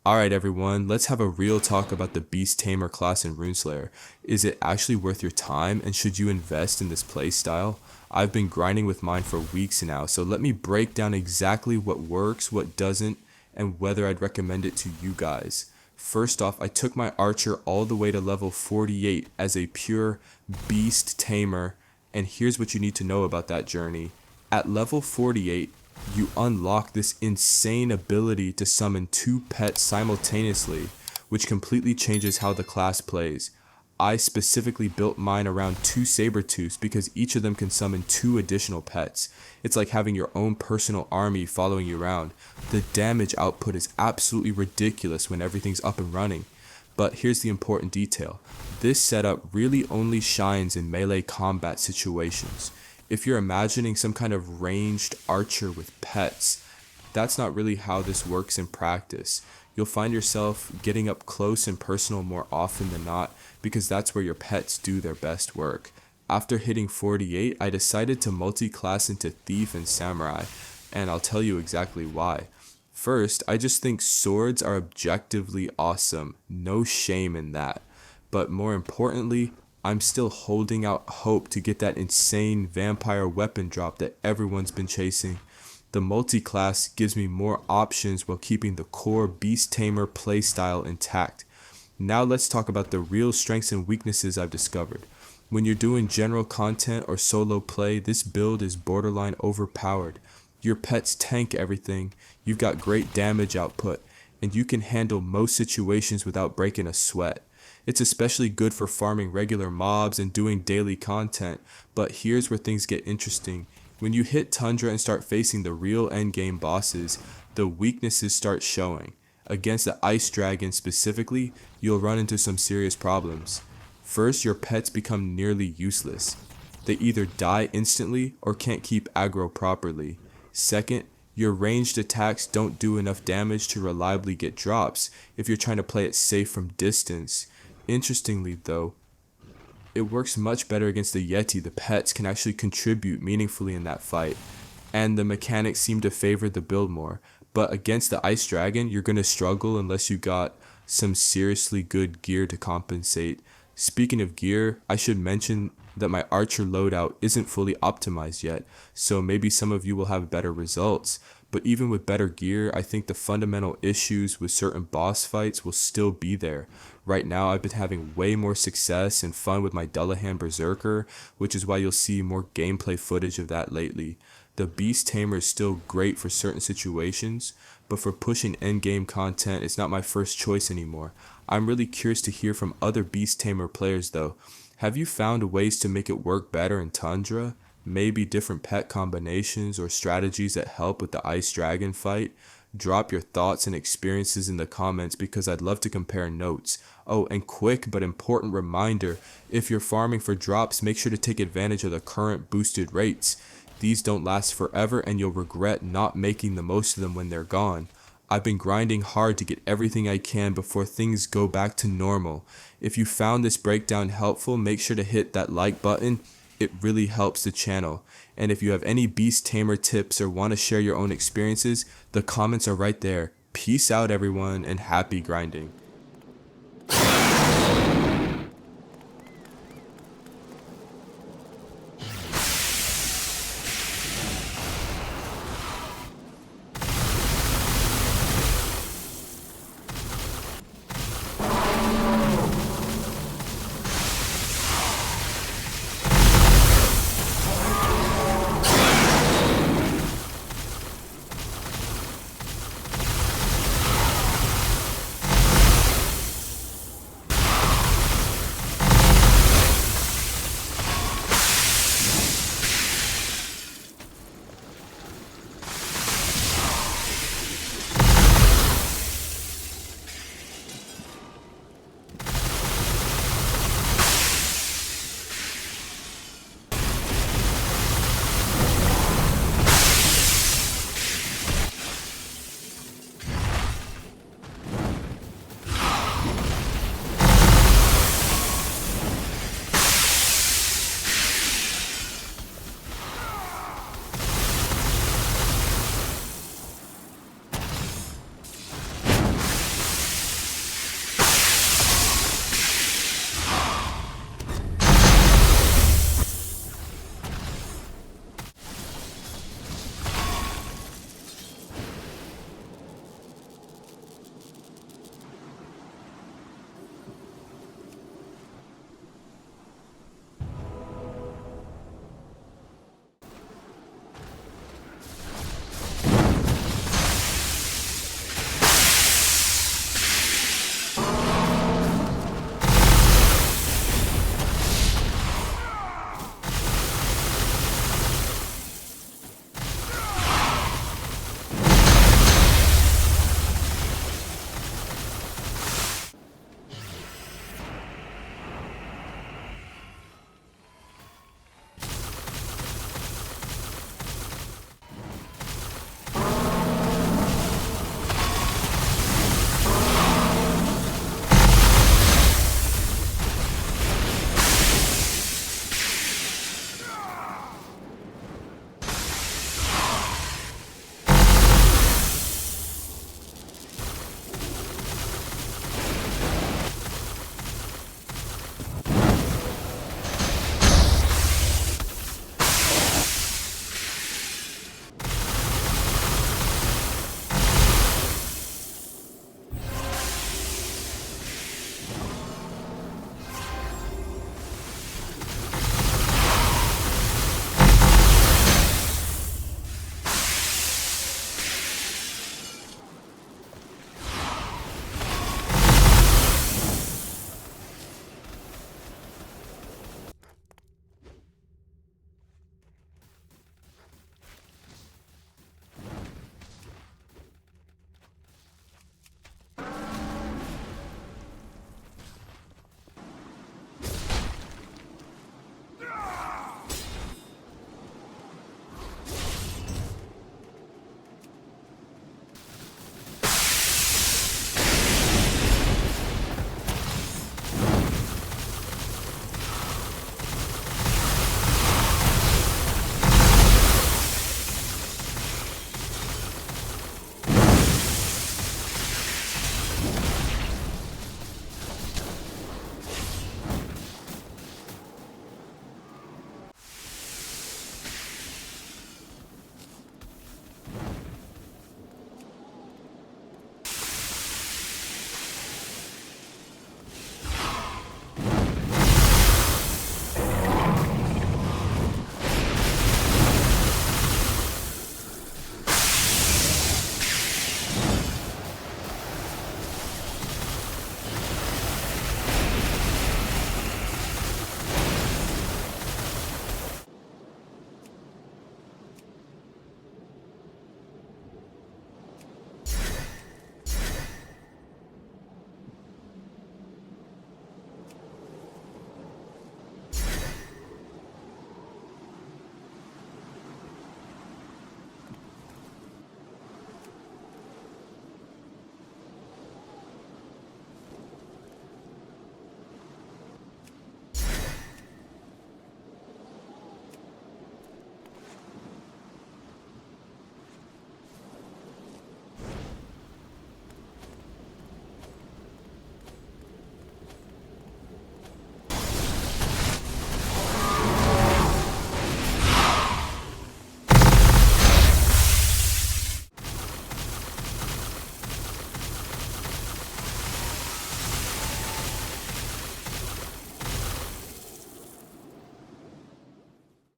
Alright everyone, let's have a real talk about the Beast Tamer class in Rune Slayer. Is it actually worth your time, and should you invest in this playstyle? I've been grinding with mine for weeks now, so let me break down exactly what works, what doesn't, and whether I'd recommend it to you guys. First off, I took my archer all the way to level 48 as a pure Beast Tamer, and here's what you need to know about that journey. At level 48, you unlock this insane ability to summon 2 pets simultaneously, which completely changes how the class plays. I specifically built mine around 2 Sabertooths because each of them can summon 2 additional pets. It's like having your own personal army following you around. The damage output is absolutely ridiculous when everything's up and running. But here's the important detail. This setup really only shines in melee combat situations. If you're imagining some kind of ranged archer with pets, that's not really how this works in practice. You'll find yourself getting up close and personal more often than not because that's where your pets do their best work. After hitting 48, I decided to multi-class into Thief and Samurai, and I'll tell you exactly why. First, I just think swords are objectively awesome, no shame in that. But more importantly, I'm still holding out hope to get that insane vampire weapon drop that everyone's been chasing. The multi-class gives me more options while keeping the core Beast Tamer playstyle intact. Now let's talk about the real strengths and weaknesses I've discovered. When you're doing general content or solo play, this build is borderline overpowered. Your pets tank everything, you've got great damage output, and you can handle most situations without breaking a sweat. It's especially good for farming regular mobs and doing daily content, but here's where things get interesting. When you hit Tundra and start facing the real endgame bosses, the weaknesses start showing. Against the Ice Dragon specifically, you'll run into some serious problems. First, your pets become nearly useless. They either die instantly or can't keep aggro properly. Second, your ranged attacks don't do enough damage to reliably get drops if you're trying to play it safe from distance. Interestingly though, it works much better against the Yeti. The pets can actually contribute meaningfully in that fight, and the mechanics seem to favor the build more. But against the Ice Dragon, you're going to struggle unless you got some seriously good gear to compensate. Speaking of gear, I should mention that my archer loadout isn't fully optimized yet, so maybe some of you will have better results. But even with better gear, I think the fundamental issues with certain boss fights will still be there. Right now, I've been having way more success and fun with my Dullahan Berserker, which is why you'll see more gameplay footage of that lately. The Beast Tamer is still great for certain situations, but for pushing endgame content, it's not my first choice anymore. I'm really curious to hear from other Beast Tamer players though. Have you found ways to make it work better in Tundra? Maybe different pet combinations or strategies that help with the Ice Dragon fight? Drop your thoughts and experiences in the comments because I'd love to compare notes. Oh, and quick but important reminder, if you're farming for drops, make sure to take advantage of the current boosted rates. These don't last forever and you'll regret not making the most of them when they're gone. I've been grinding hard to get everything I can before things go back to normal. If you found this breakdown helpful, make sure to hit that like button. It really helps the channel. And if you have any Beast Tamer tips or want to share your own experiences, the comments are right there. Peace out everyone and happy grinding.